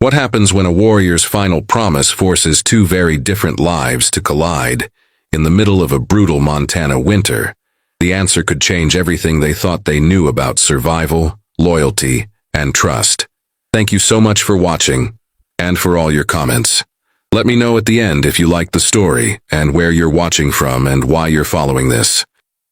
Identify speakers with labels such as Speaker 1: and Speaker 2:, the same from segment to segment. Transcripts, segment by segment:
Speaker 1: What happens when a warrior's final promise forces two very different lives to collide in the middle of a brutal Montana winter? The answer could change everything they thought they knew about survival, loyalty, and trust. Thank you so much for watching and for all your comments. Let me know at the end if you liked the story and where you're watching from and why you're following this.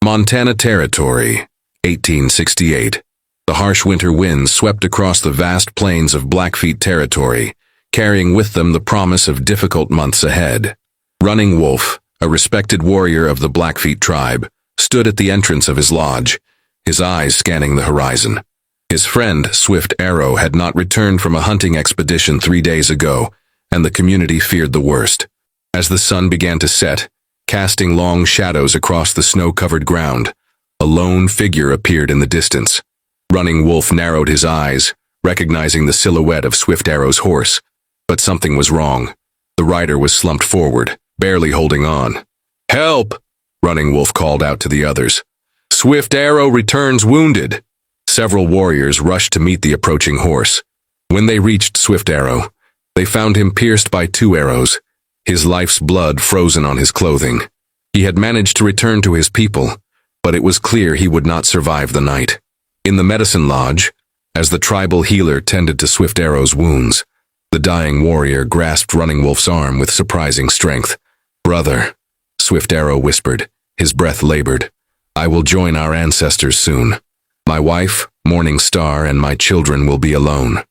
Speaker 1: Montana Territory, 1868. The harsh winter winds swept across the vast plains of Blackfeet territory, carrying with them the promise of difficult months ahead. Running Wolf, a respected warrior of the Blackfeet tribe, stood at the entrance of his lodge, his eyes scanning the horizon. His friend, Swift Arrow, had not returned from a hunting expedition 3 days ago, and the community feared the worst. As the sun began to set, casting long shadows across the snow-covered ground, a lone figure appeared in the distance. Running Wolf narrowed his eyes, recognizing the silhouette of Swift Arrow's horse. But something was wrong. The rider was slumped forward, barely holding on. "Help!" Running Wolf called out to the others. "Swift Arrow returns wounded." Several warriors rushed to meet the approaching horse. When they reached Swift Arrow, they found him pierced by 2 arrows, his life's blood frozen on his clothing. He had managed to return to his people, but it was clear he would not survive the night. In the medicine lodge, as the tribal healer tended to Swift Arrow's wounds, the dying warrior grasped Running Wolf's arm with surprising strength. "Brother," Swift Arrow whispered, his breath labored, "I will join our ancestors soon. My wife, Morning Star, and my children will be alone.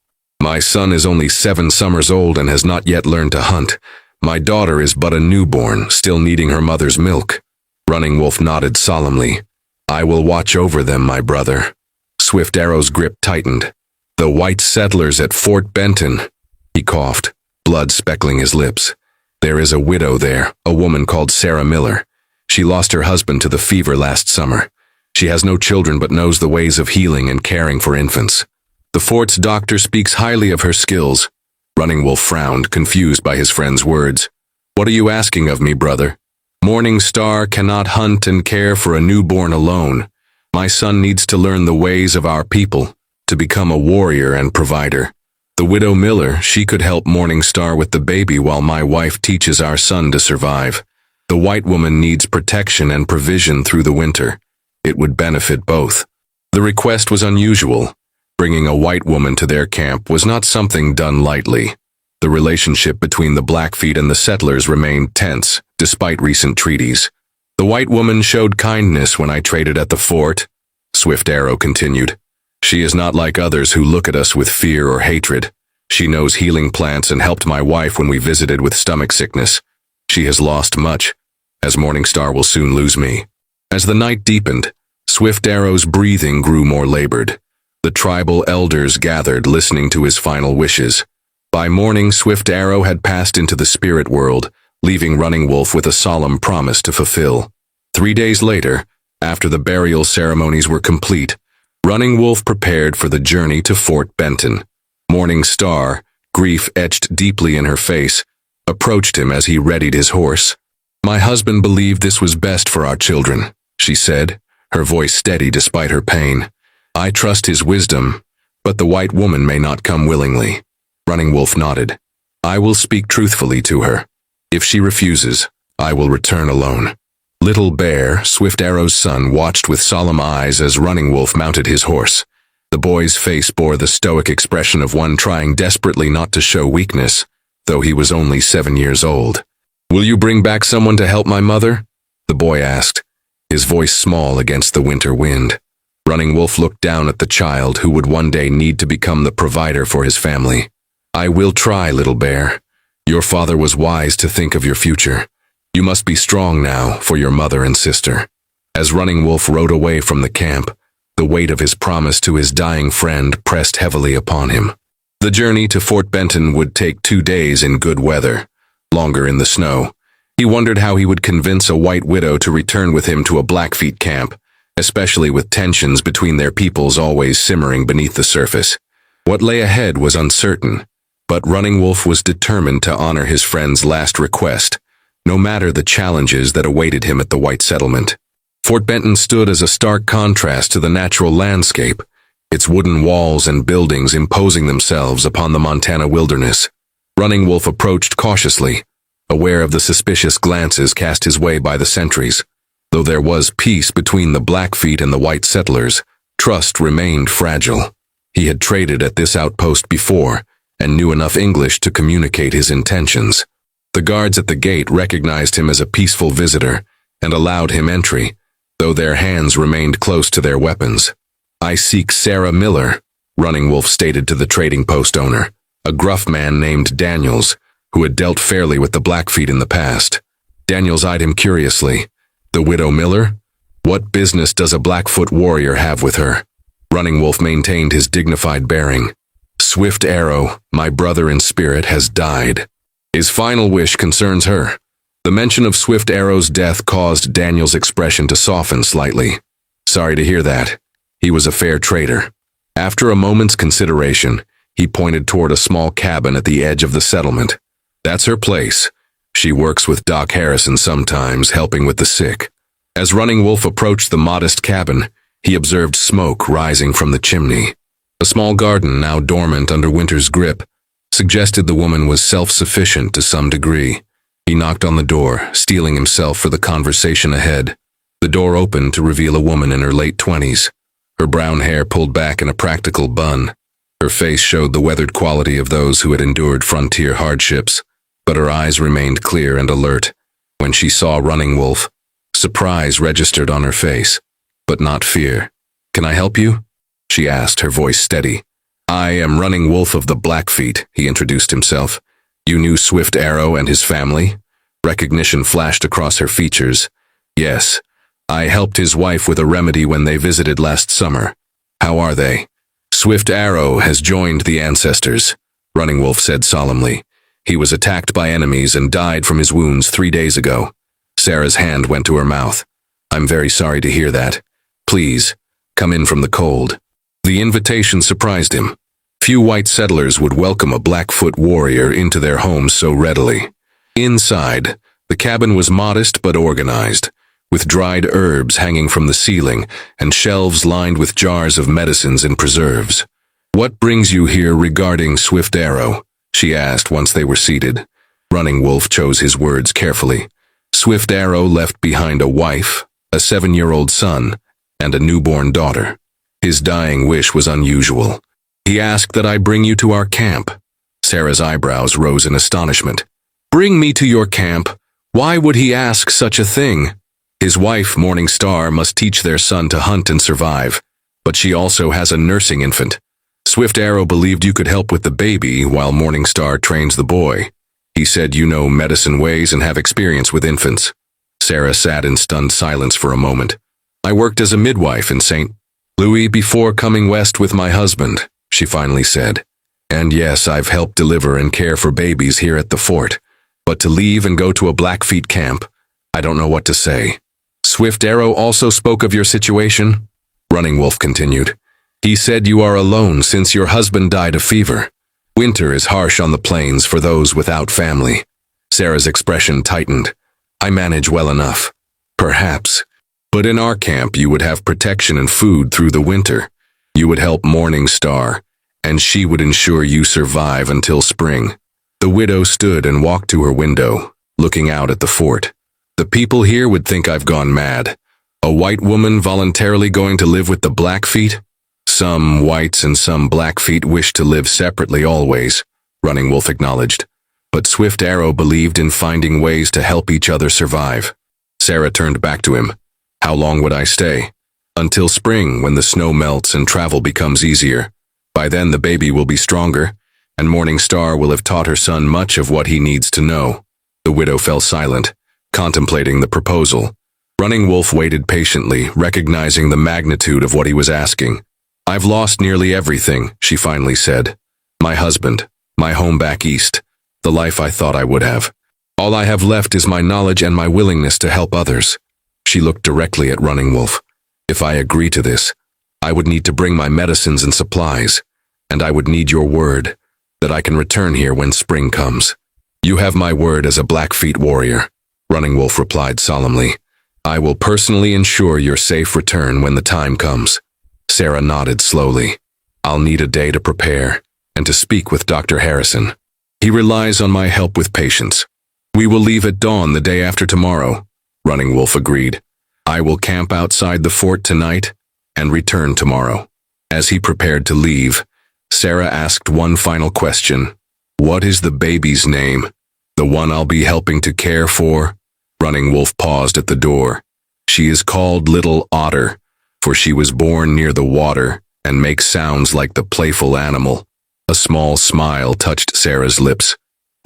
Speaker 1: My son is only 7 summers old and has not yet learned to hunt. My daughter is but a newborn, still needing her mother's milk." Running Wolf nodded solemnly. "I will watch over them, my brother." Swift Arrow's grip tightened. "The white settlers at Fort Benton," he coughed, blood speckling his lips. "There is a widow there, a woman called Sarah Miller. She lost her husband to the fever last summer. She has no children but knows the ways of healing and caring for infants. The fort's doctor speaks highly of her skills." Running Wolf frowned, confused by his friend's words. "What are you asking of me, brother? Morning Star cannot hunt and care for a newborn alone. My son needs to learn the ways of our people, to become a warrior and provider. The widow Miller, she could help Morning Star with the baby while my wife teaches our son to survive. The white woman needs protection and provision through the winter. It would benefit both." The request was unusual. Bringing a white woman to their camp was not something done lightly. The relationship between the Blackfeet and the settlers remained tense, despite recent treaties. "The white woman showed kindness when I traded at the fort," Swift Arrow continued. "She is not like others who look at us with fear or hatred. She knows healing plants and helped my wife when we visited with stomach sickness. She has lost much, as Morning Star will soon lose me." As the night deepened, Swift Arrow's breathing grew more labored. The tribal elders gathered, listening to his final wishes. By morning, Swift Arrow had passed into the spirit world, leaving Running Wolf with a solemn promise to fulfill. 3 days later, after the burial ceremonies were complete, Running Wolf prepared for the journey to Fort Benton. Morning Star, grief etched deeply in her face, approached him as he readied his horse. "My husband believed this was best for our children," she said, her voice steady despite her pain. "I trust his wisdom, but the white woman may not come willingly." Running Wolf nodded. "I will speak truthfully to her. If she refuses, I will return alone." Little Bear, Swift Arrow's son, watched with solemn eyes as Running Wolf mounted his horse. The boy's face bore the stoic expression of one trying desperately not to show weakness, though he was only 7 years old. "Will you bring back someone to help my mother?" the boy asked, his voice small against the winter wind. Running Wolf looked down at the child who would one day need to become the provider for his family. "I will try, Little Bear. Your father was wise to think of your future. You must be strong now for your mother and sister." As Running Wolf rode away from the camp, the weight of his promise to his dying friend pressed heavily upon him. The journey to Fort Benton would take 2 days in good weather, longer in the snow. He wondered how he would convince a white widow to return with him to a Blackfeet camp, especially with tensions between their peoples always simmering beneath the surface. What lay ahead was uncertain, but Running Wolf was determined to honor his friend's last request, no matter the challenges that awaited him at the white settlement. Fort Benton stood as a stark contrast to the natural landscape, its wooden walls and buildings imposing themselves upon the Montana wilderness. Running Wolf approached cautiously, aware of the suspicious glances cast his way by the sentries. Though there was peace between the Blackfeet and the white settlers, trust remained fragile. He had traded at this outpost before, and knew enough English to communicate his intentions. The guards at the gate recognized him as a peaceful visitor and allowed him entry, though their hands remained close to their weapons. "I seek Sarah Miller," Running Wolf stated to the trading post owner, a gruff man named Daniels, who had dealt fairly with the Blackfeet in the past. Daniels eyed him curiously. "The widow Miller? What business does a Blackfoot warrior have with her?" Running Wolf maintained his dignified bearing. "Swift Arrow, my brother in spirit, has died. His final wish concerns her." The mention of Swift Arrow's death caused Daniel's expression to soften slightly. "Sorry to hear that. He was a fair trader." After a moment's consideration, he pointed toward a small cabin at the edge of the settlement. "That's her place. She works with Doc Harrison sometimes, helping with the sick." As Running Wolf approached the modest cabin, he observed smoke rising from the chimney. A small garden, now dormant under winter's grip, suggested the woman was self-sufficient to some degree. He knocked on the door, steeling himself for the conversation ahead. The door opened to reveal a woman in her late 20s, her brown hair pulled back in a practical bun. Her face showed the weathered quality of those who had endured frontier hardships, but her eyes remained clear and alert. When she saw Running Wolf, surprise registered on her face, but not fear. "Can I help you?" she asked, her voice steady. "I am Running Wolf of the Blackfeet," he introduced himself. "You knew Swift Arrow and his family?" Recognition flashed across her features. "Yes. I helped his wife with a remedy when they visited last summer. How are they?" "Swift Arrow has joined the ancestors," Running Wolf said solemnly. "He was attacked by enemies and died from his wounds 3 days ago." Sarah's hand went to her mouth. "I'm very sorry to hear that. Please, come in from the cold." The invitation surprised him. Few white settlers would welcome a Blackfoot warrior into their homes so readily. Inside, the cabin was modest but organized, with dried herbs hanging from the ceiling and shelves lined with jars of medicines and preserves. "What brings you here regarding Swift Arrow?" she asked once they were seated. Running Wolf chose his words carefully. Swift Arrow left behind a wife, a 7-year-old son, and a newborn daughter. His dying wish was unusual. "He asked that I bring you to our camp." Sarah's eyebrows rose in astonishment. "Bring me to your camp? Why would he ask such a thing?" His wife, Morning Star, must teach their son to hunt and survive, but she also has a nursing infant. Swift Arrow believed you could help with the baby while Morning Star trains the boy. He said you know medicine ways and have experience with infants. Sarah sat in stunned silence for a moment. "I worked as a midwife in St. Louis before coming west with my husband," she finally said. "And yes, I've helped deliver and care for babies here at the fort. But to leave and go to a Blackfeet camp, I don't know what to say." "Swift Arrow also spoke of your situation?" Running Wolf continued. "He said you are alone since your husband died of fever. Winter is harsh on the plains for those without family." Sarah's expression tightened. "I manage well enough." "Perhaps. But in our camp you would have protection and food through the winter. You would help Morning Star, and she would ensure you survive until spring." The widow stood and walked to her window, looking out at the fort. "The people here would think I've gone mad. A white woman voluntarily going to live with the Blackfeet? Some whites and some Blackfeet wish to live separately always," Running Wolf acknowledged. "But Swift Arrow believed in finding ways to help each other survive." Sarah turned back to him. "How long would I stay?" "Until spring, when the snow melts and travel becomes easier. By then the baby will be stronger, and Morning Star will have taught her son much of what he needs to know." The widow fell silent, contemplating the proposal. Running Wolf waited patiently, recognizing the magnitude of what he was asking. "I've lost nearly everything," she finally said. "My husband, my home back east, the life I thought I would have. All I have left is my knowledge and my willingness to help others." She looked directly at Running Wolf. "If I agree to this, I would need to bring my medicines and supplies, and I would need your word that I can return here when spring comes." "You have my word as a Blackfeet warrior," Running Wolf replied solemnly. "I will personally ensure your safe return when the time comes." Sarah nodded slowly. I'll need a day to prepare and to speak with Dr. Harrison. He relies on my help with patients. We will leave at dawn the day after tomorrow, Running Wolf agreed. I will camp outside the fort tonight and return tomorrow. As he prepared to leave, Sarah asked one final question. What is the baby's name? The one I'll be helping to care for? Running Wolf paused at the door. She is called Little Otter, for she was born near the water and makes sounds like the playful animal. A small smile touched Sarah's lips.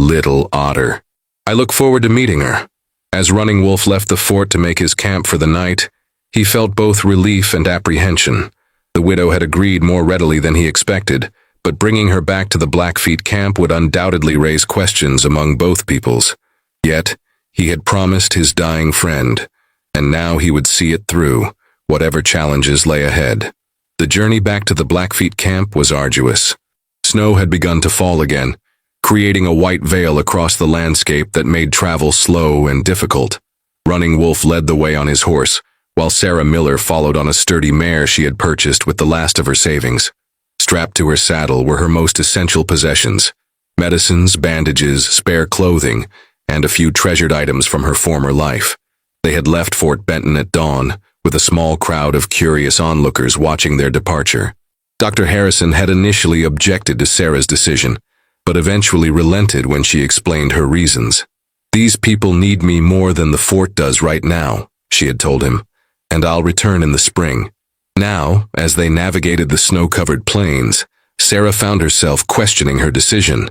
Speaker 1: Little Otter. I look forward to meeting her. As Running Wolf left the fort to make his camp for the night, he felt both relief and apprehension. The widow had agreed more readily than he expected, but bringing her back to the Blackfeet camp would undoubtedly raise questions among both peoples. Yet, he had promised his dying friend, and now he would see it through, whatever challenges lay ahead. The journey back to the Blackfeet camp was arduous. Snow had begun to fall again, creating a white veil across the landscape that made travel slow and difficult. Running Wolf led the way on his horse, while Sarah Miller followed on a sturdy mare she had purchased with the last of her savings. Strapped to her saddle were her most essential possessions: medicines, bandages, spare clothing, and a few treasured items from her former life. They had left Fort Benton at dawn, with a small crowd of curious onlookers watching their departure. Dr. Harrison had initially objected to Sarah's decision, but eventually relented when she explained her reasons. These people need me more than the fort does right now, she had told him, and I'll return in the spring. Now, as they navigated the snow-covered plains, Sarah found herself questioning her decision.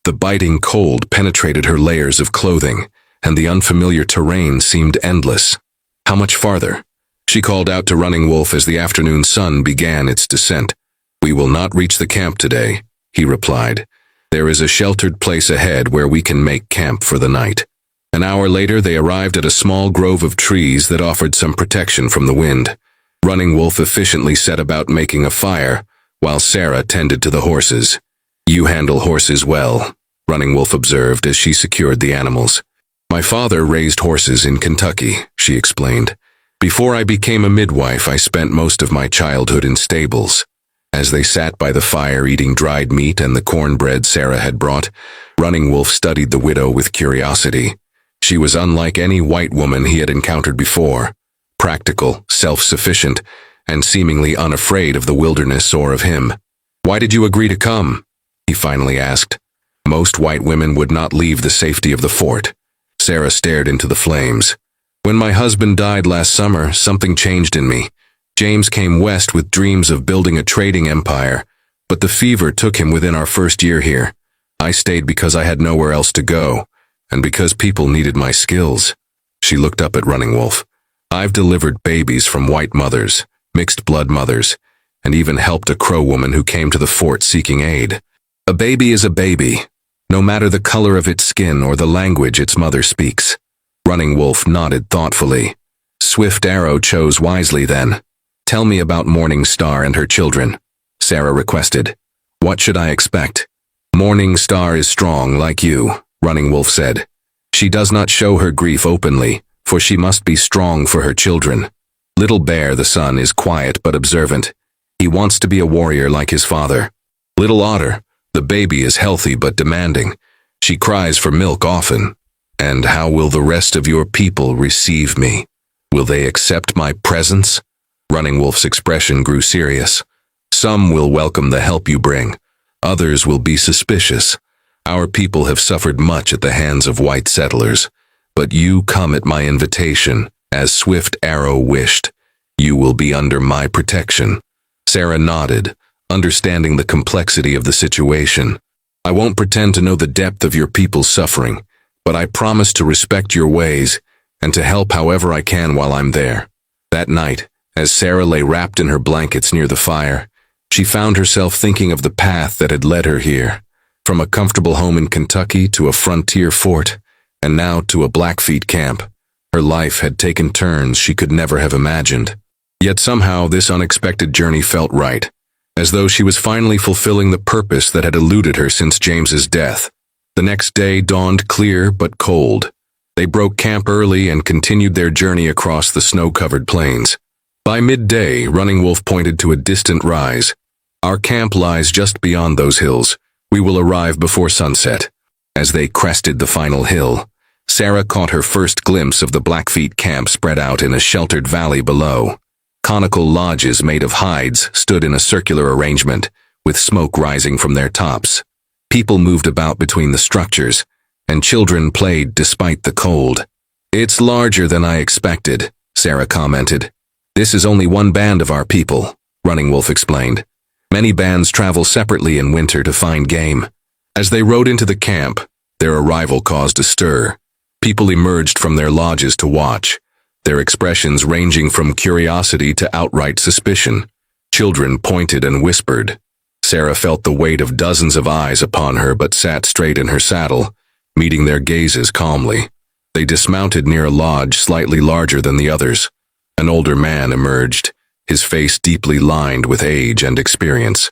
Speaker 1: The biting cold penetrated her layers of clothing, and the unfamiliar terrain seemed endless. How much farther? She called out to Running Wolf as the afternoon sun began its descent. We will not reach the camp today, he replied. There is a sheltered place ahead where we can make camp for the night. An hour later, they arrived at a small grove of trees that offered some protection from the wind. Running Wolf efficiently set about making a fire, while Sarah tended to the horses. You handle horses well, Running Wolf observed as she secured the animals. My father raised horses in Kentucky, she explained. Before I became a midwife, I spent most of my childhood in stables. As they sat by the fire eating dried meat and the cornbread Sarah had brought, Running Wolf studied the widow with curiosity. She was unlike any white woman he had encountered before. Practical, self-sufficient, and seemingly unafraid of the wilderness or of him. Why did you agree to come? He finally asked. Most white women would not leave the safety of the fort. Sarah stared into the flames. When my husband died last summer, something changed in me. James came west with dreams of building a trading empire, but the fever took him within our first year here. I stayed because I had nowhere else to go, and because people needed my skills. She looked up at Running Wolf. I've delivered babies from white mothers, mixed blood mothers, and even helped a Crow woman who came to the fort seeking aid. A baby is a baby, no matter the color of its skin or the language its mother speaks. Running Wolf nodded thoughtfully. Swift Arrow chose wisely then. Tell me about Morning Star and her children, Sarah requested. What should I expect? Morning Star is strong like you, Running Wolf said. She does not show her grief openly, for she must be strong for her children. Little Bear, the son, is quiet but observant. He wants to be a warrior like his father. Little Otter, the baby, is healthy but demanding. She cries for milk often. And how will the rest of your people receive me? Will they accept my presence? Running Wolf's expression grew serious. Some will welcome the help you bring. Others will be suspicious. Our people have suffered much at the hands of white settlers. But you come at my invitation, as Swift Arrow wished. You will be under my protection. Sarah nodded, understanding the complexity of the situation. I won't pretend to know the depth of your people's suffering, but I promise to respect your ways and to help however I can while I'm there. That night, as Sarah lay wrapped in her blankets near the fire, she found herself thinking of the path that had led her here, from a comfortable home in Kentucky to a frontier fort, and now to a Blackfeet camp. Her life had taken turns she could never have imagined. Yet somehow this unexpected journey felt right, as though she was finally fulfilling the purpose that had eluded her since James's death. The next day dawned clear but cold. They broke camp early and continued their journey across the snow-covered plains. By midday, Running Wolf pointed to a distant rise. Our camp lies just beyond those hills. We will arrive before sunset. As they crested the final hill, Sarah caught her first glimpse of the Blackfeet camp spread out in a sheltered valley below. Conical lodges made of hides stood in a circular arrangement, with smoke rising from their tops. People moved about between the structures, and children played despite the cold. "It's larger than I expected," Sarah commented. "This is only one band of our people," Running Wolf explained. "Many bands travel separately in winter to find game." As they rode into the camp, their arrival caused a stir. People emerged from their lodges to watch, their expressions ranging from curiosity to outright suspicion. Children pointed and whispered. Sarah felt the weight of dozens of eyes upon her but sat straight in her saddle, meeting their gazes calmly. They dismounted near a lodge slightly larger than the others. An older man emerged, his face deeply lined with age and experience.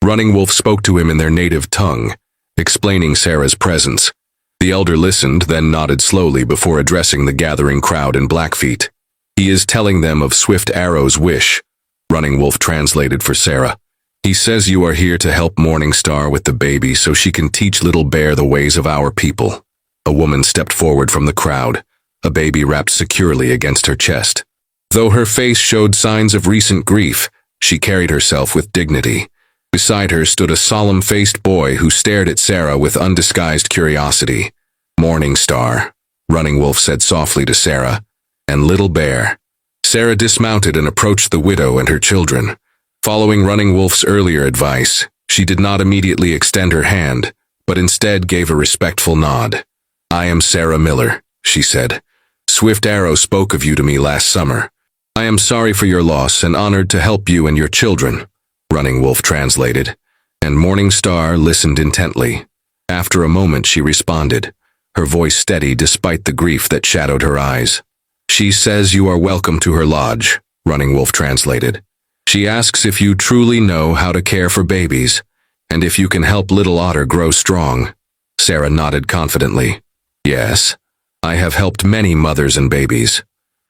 Speaker 1: Running Wolf spoke to him in their native tongue, explaining Sarah's presence. The elder listened, then nodded slowly before addressing the gathering crowd in Blackfeet. "He is telling them of Swift Arrow's wish," Running Wolf translated for Sarah. "He says you are here to help Morning Star with the baby so she can teach Little Bear the ways of our people." A woman stepped forward from the crowd, a baby wrapped securely against her chest. Though her face showed signs of recent grief, she carried herself with dignity. Beside her stood a solemn-faced boy who stared at Sarah with undisguised curiosity. "Morning Star," Running Wolf said softly to Sarah, "and Little Bear." Sarah dismounted and approached the widow and her children. Following Running Wolf's earlier advice, she did not immediately extend her hand, but instead gave a respectful nod. "I am Sarah Miller," she said. "Swift Arrow spoke of you to me last summer. I am sorry for your loss and honored to help you and your children," Running Wolf translated, and Morning Star listened intently. After a moment she responded, her voice steady despite the grief that shadowed her eyes. "She says you are welcome to her lodge," Running Wolf translated. "She asks if you truly know how to care for babies, and if you can help Little Otter grow strong." Sarah nodded confidently. "Yes, I have helped many mothers and babies.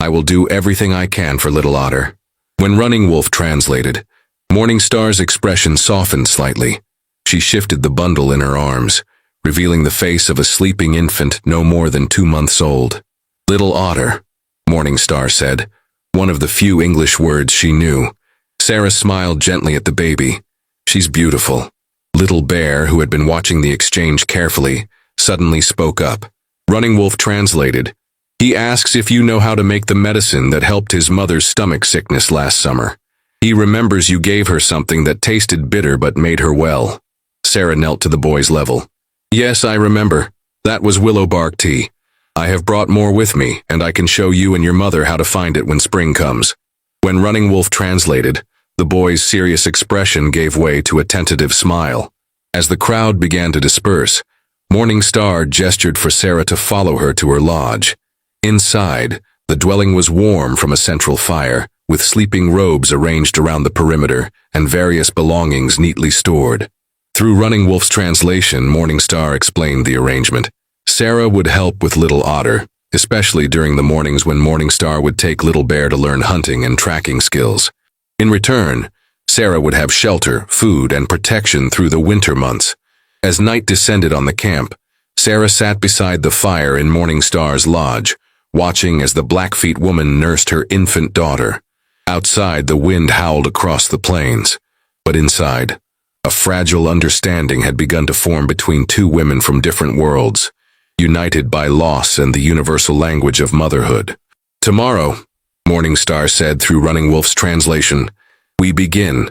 Speaker 1: I will do everything I can for Little Otter." When Running Wolf translated, Morning Star's expression softened slightly. She shifted the bundle in her arms, revealing the face of a sleeping infant no more than 2 months old. "Little Otter," Morning Star said, one of the few English words she knew. Sarah smiled gently at the baby. "She's beautiful." Little Bear, who had been watching the exchange carefully, suddenly spoke up. Running Wolf translated, "He asks if you know how to make the medicine that helped his mother's stomach sickness last summer. He remembers you gave her something that tasted bitter but made her well." Sarah knelt to the boy's level. "Yes, I remember. That was willow bark tea. I have brought more with me, and I can show you and your mother how to find it when spring comes." When Running Wolf translated, the boy's serious expression gave way to a tentative smile. As the crowd began to disperse, Morning Star gestured for Sarah to follow her to her lodge. Inside, the dwelling was warm from a central fire, with sleeping robes arranged around the perimeter and various belongings neatly stored. Through Running Wolf's translation, Morning Star explained the arrangement. Sarah would help with Little Otter, especially during the mornings when Morning Star would take Little Bear to learn hunting and tracking skills. In return, Sarah would have shelter, food, and protection through the winter months. As night descended on the camp, Sarah sat beside the fire in Morning Star's lodge, watching as the Blackfeet woman nursed her infant daughter. Outside, the wind howled across the plains, but inside, a fragile understanding had begun to form between two women from different worlds, united by loss and the universal language of motherhood. "Tomorrow," Morning Star said through Running Wolf's translation, "we begin."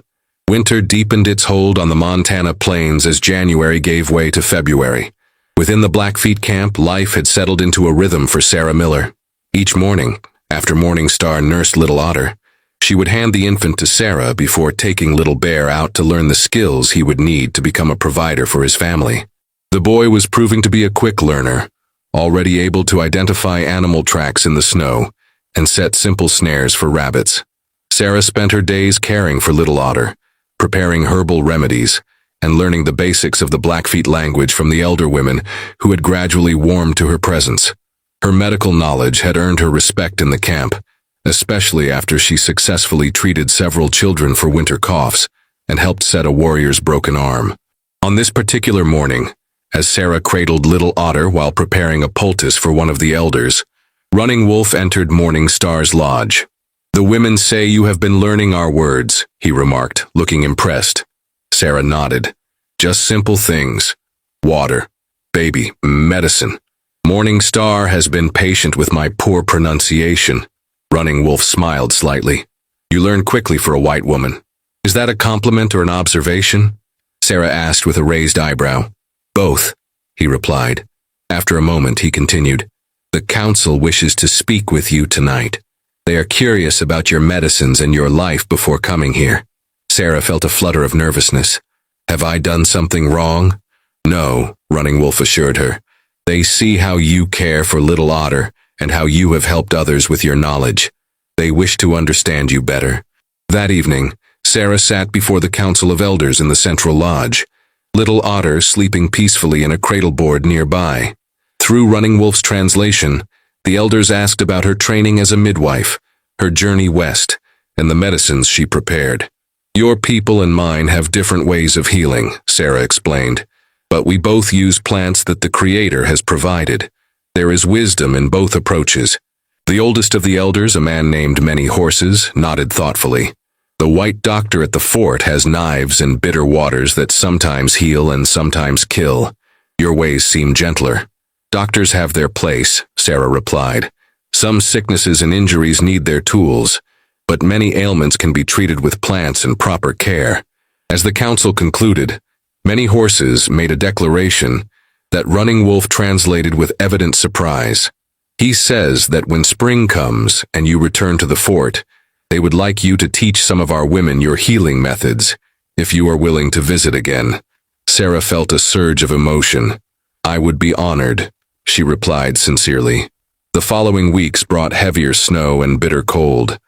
Speaker 1: Winter deepened its hold on the Montana plains as January gave way to February. Within the Blackfeet camp, life had settled into a rhythm for Sarah Miller. Each morning, after Morning Star nursed Little Otter, she would hand the infant to Sarah before taking Little Bear out to learn the skills he would need to become a provider for his family. The boy was proving to be a quick learner, already able to identify animal tracks in the snow and set simple snares for rabbits. Sarah spent her days caring for Little Otter, preparing herbal remedies, and learning the basics of the Blackfeet language from the elder women who had gradually warmed to her presence. Her medical knowledge had earned her respect in the camp, especially after she successfully treated several children for winter coughs and helped set a warrior's broken arm. On this particular morning, as Sarah cradled little Otter while preparing a poultice for one of the elders, Running Wolf entered Morning Star's lodge. "The women say you have been learning our words," he remarked, looking impressed. Sarah nodded. "Just simple things. Water, baby, medicine. Morning Star has been patient with my poor pronunciation." Running Wolf smiled slightly. "You learn quickly for a white woman. Is that a compliment or an observation?" Sarah asked with a raised eyebrow. "Both," he replied. After a moment, he continued, "The council wishes to speak with you tonight. They are curious about your medicines and your life before coming here." Sarah felt a flutter of nervousness. "Have I done something wrong?" "No," Running Wolf assured her. "They see how you care for little Otter and how you have helped others with your knowledge. They wish to understand you better." That evening, Sarah sat before the Council of Elders in the central lodge, little Otter sleeping peacefully in a cradleboard nearby. Through Running Wolf's translation, the elders asked about her training as a midwife, her journey west, and the medicines she prepared. "Your people and mine have different ways of healing," Sarah explained, "but we both use plants that the Creator has provided. There is wisdom in both approaches." The oldest of the elders, a man named Many Horses, nodded thoughtfully. "The white doctor at the fort has knives and bitter waters that sometimes heal and sometimes kill. Your ways seem gentler." "Doctors have their place," Sarah replied. "Some sicknesses and injuries need their tools, but many ailments can be treated with plants and proper care." As the council concluded, Many Horses made a declaration that Running Wolf translated with evident surprise. "He says that when spring comes and you return to the fort, they would like you to teach some of our women your healing methods, if you are willing to visit again." Sarah felt a surge of emotion. "I would be honored," she replied sincerely. The following weeks brought heavier snow and bitter cold.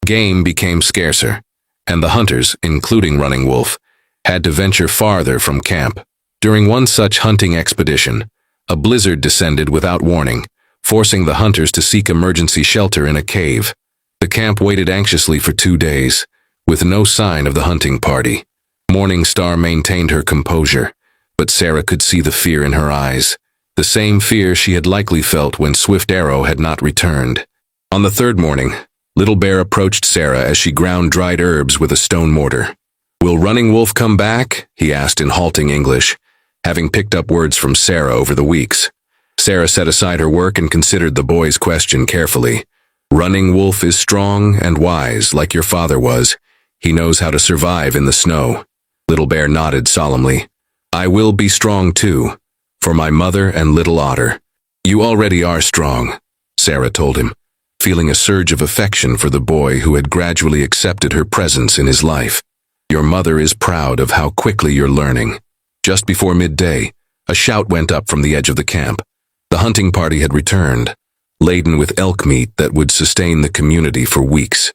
Speaker 1: Game became scarcer, and the hunters, including Running Wolf, had to venture farther from camp. During one such hunting expedition, a blizzard descended without warning, forcing the hunters to seek emergency shelter in a cave. The camp waited anxiously for 2 days, with no sign of the hunting party. Morning Star maintained her composure, but Sarah could see the fear in her eyes, the same fear she had likely felt when Swift Arrow had not returned. On the third morning, Little Bear approached Sarah as she ground dried herbs with a stone mortar. "Will Running Wolf come back?" he asked in halting English, having picked up words from Sarah over the weeks. Sarah set aside her work and considered the boy's question carefully. "Running Wolf is strong and wise, like your father was. He knows how to survive in the snow." Little Bear nodded solemnly. "I will be strong too, for my mother and little Otter." "You already are strong," Sarah told him, feeling a surge of affection for the boy who had gradually accepted her presence in his life. "Your mother is proud of how quickly you're learning." Just before midday, a shout went up from the edge of the camp. The hunting party had returned, laden with elk meat that would sustain the community for weeks.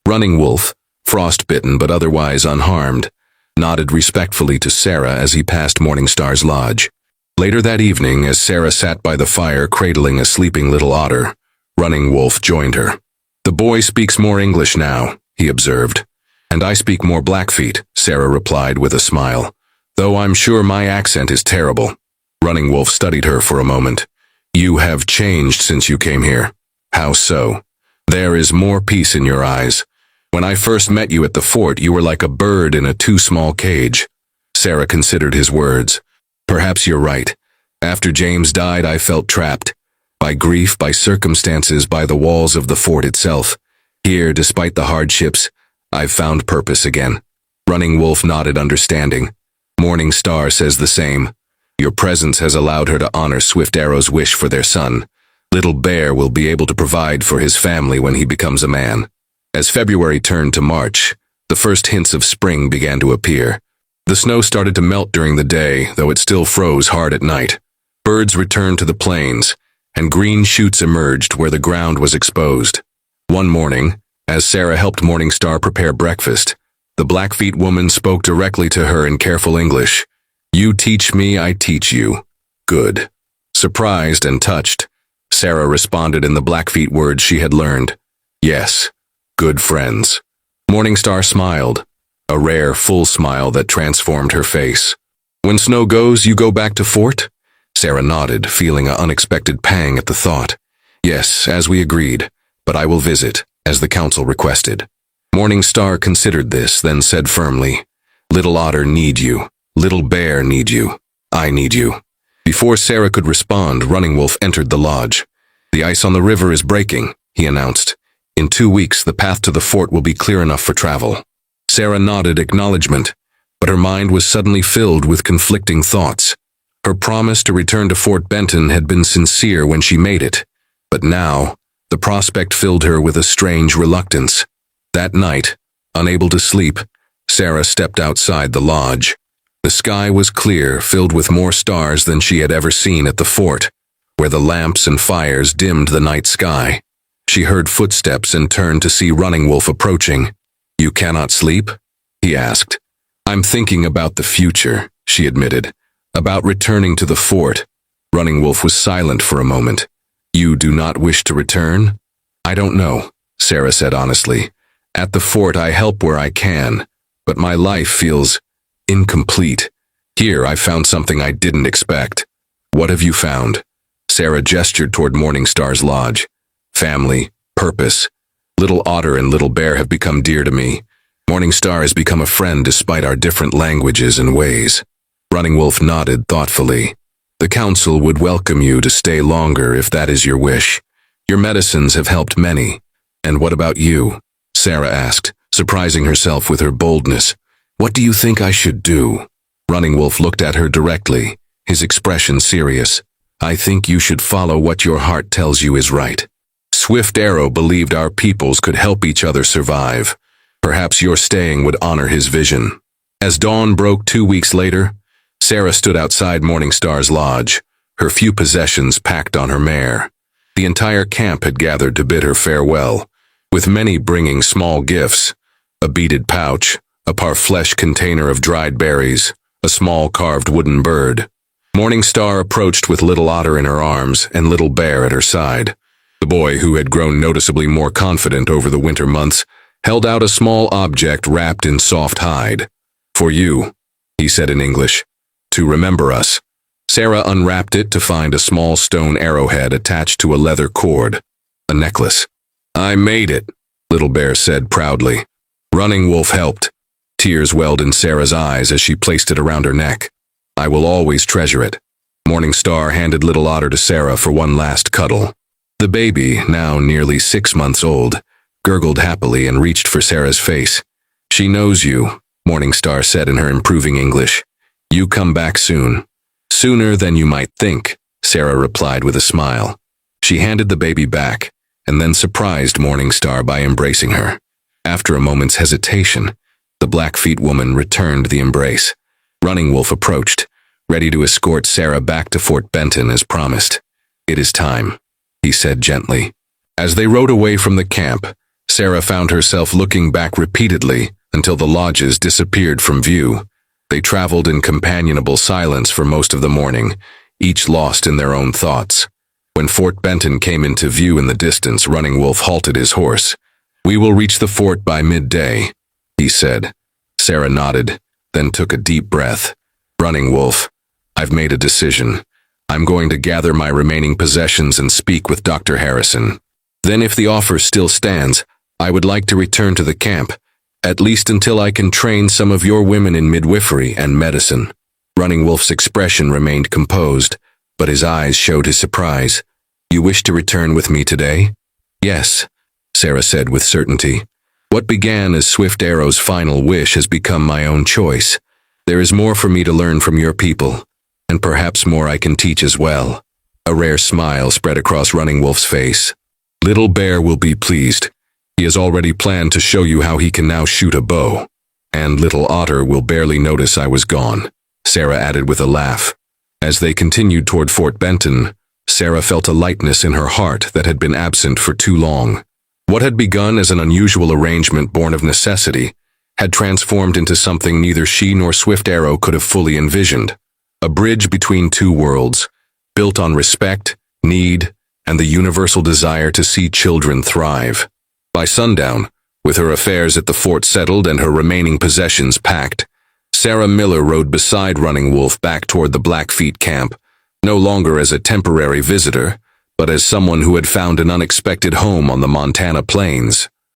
Speaker 1: Running Wolf, frostbitten but otherwise unharmed, nodded respectfully to Sarah as he passed Morning Star's lodge. Later that evening, as Sarah sat by the fire cradling a sleeping little Otter, Running Wolf joined her. "The boy speaks more English now," he observed. "And I speak more Blackfeet," Sarah replied with a smile, "though I'm sure my accent is terrible." Running Wolf studied her for a moment. "You have changed since you came here." "How so?" "There is more peace in your eyes. When I first met you at the fort, you were like a bird in a too small cage." Sarah considered his words. "Perhaps you're right. After James died, I felt trapped. By grief, by circumstances, by the walls of the fort itself. Here, despite the hardships, I've found purpose again." Running Wolf nodded understanding. "Morning Star says the same. Your presence has allowed her to honor Swift Arrow's wish for their son. Little Bear will be able to provide for his family when he becomes a man." As February turned to March, the first hints of spring began to appear. The snow started to melt during the day, though it still froze hard at night. Birds returned to the plains, and green shoots emerged where the ground was exposed. One morning, as Sarah helped Morning Star prepare breakfast, the Blackfeet woman spoke directly to her in careful English. "You teach me, I teach you." "Good." Surprised and touched, Sarah responded in the Blackfeet words she had learned. "Yes, Good friends. Morningstar smiled, a rare, full smile that transformed her face. When snow goes, you go back to fort? Sarah nodded, feeling an unexpected pang at the thought. Yes, as we agreed, but I will visit, as the council requested. Morningstar considered this, then said firmly, Little Otter need you. Little Bear need you. I need you. Before Sarah could respond, Running Wolf entered the lodge. The ice on the river is breaking, he announced. In 2 weeks, the path to the fort will be clear enough for travel. Sarah nodded acknowledgement, but her mind was suddenly filled with conflicting thoughts. Her promise to return to Fort Benton had been sincere when she made it, but now, the prospect filled her with a strange reluctance. That night, unable to sleep, Sarah stepped outside the lodge. The sky was clear, filled with more stars than she had ever seen at the fort, where the lamps and fires dimmed the night sky. She heard footsteps and turned to see Running Wolf approaching. You cannot sleep? He asked. I'm thinking about the future, she admitted. About returning to the fort. Running Wolf was silent for a moment. You do not wish to return? I don't know, Sarah said honestly. At the fort I help where I can, but my life feels incomplete. Here I found something I didn't expect. What have you found? Sarah gestured toward Morningstar's lodge. Family, purpose. Little Otter and Little Bear have become dear to me. Morningstar has become a friend despite our different languages and ways. Running Wolf nodded thoughtfully. The council would welcome you to stay longer if that is your wish. Your medicines have helped many. And what about you? Sarah asked, surprising herself with her boldness. What do you think I should do? Running Wolf looked at her directly, his expression serious. I think you should follow what your heart tells you is right. Swift Arrow believed our peoples could help each other survive. Perhaps your staying would honor his vision. As dawn broke 2 weeks later, Sarah stood outside Morningstar's lodge, her few possessions packed on her mare. The entire camp had gathered to bid her farewell, with many bringing small gifts, a beaded pouch, a parfleche container of dried berries, a small carved wooden bird. Morningstar approached with Little Otter in her arms and Little Bear at her side. The boy, who had grown noticeably more confident over the winter months, held out a small object wrapped in soft hide. For you, he said in English, to remember us. Sarah unwrapped it to find a small stone arrowhead attached to a leather cord, a necklace. I made it, Little Bear said proudly. Running Wolf helped. Tears welled in Sarah's eyes as she placed it around her neck. I will always treasure it. Morningstar handed Little Otter to Sarah for one last cuddle. The baby, now nearly 6 months old, gurgled happily and reached for Sarah's face. She knows you, Morningstar said in her improving English. You come back soon. Sooner than you might think, Sarah replied with a smile. She handed the baby back, and then surprised Morningstar by embracing her. After a moment's hesitation, the Blackfeet woman returned the embrace. Running Wolf approached, ready to escort Sarah back to Fort Benton as promised. It is time, he said gently. As they rode away from the camp, Sarah found herself looking back repeatedly until the lodges disappeared from view. They traveled in companionable silence for most of the morning, each lost in their own thoughts. When Fort Benton came into view in the distance, Running Wolf halted his horse. We will reach the fort by midday, he said. Sarah nodded, then took a deep breath. Running Wolf, I've made a decision. I'm going to gather my remaining possessions and speak with Dr. Harrison. Then if the offer still stands, I would like to return to the camp, at least until I can train some of your women in midwifery and medicine. Running Wolf's expression remained composed, but his eyes showed his surprise. You wish to return with me today? Yes, Sarah said with certainty. What began as Swift Arrow's final wish has become my own choice. There is more for me to learn from your people, and perhaps more I can teach as well. A rare smile spread across Running Wolf's face. Little Bear will be pleased. He has already planned to show you how he can now shoot a bow. And Little Otter will barely notice I was gone, Sarah added with a laugh. As they continued toward Fort Benton, Sarah felt a lightness in her heart that had been absent for too long. What had begun as an unusual arrangement born of necessity had transformed into something neither she nor Swift Arrow could have fully envisioned. A bridge between two worlds, built on respect, need, and the universal desire to see children thrive. By sundown, With her affairs at the fort settled and her remaining possessions packed, Sarah Miller rode beside Running Wolf back toward the Blackfeet camp, no longer as a temporary visitor, but as someone who had found an unexpected home on the Montana plains.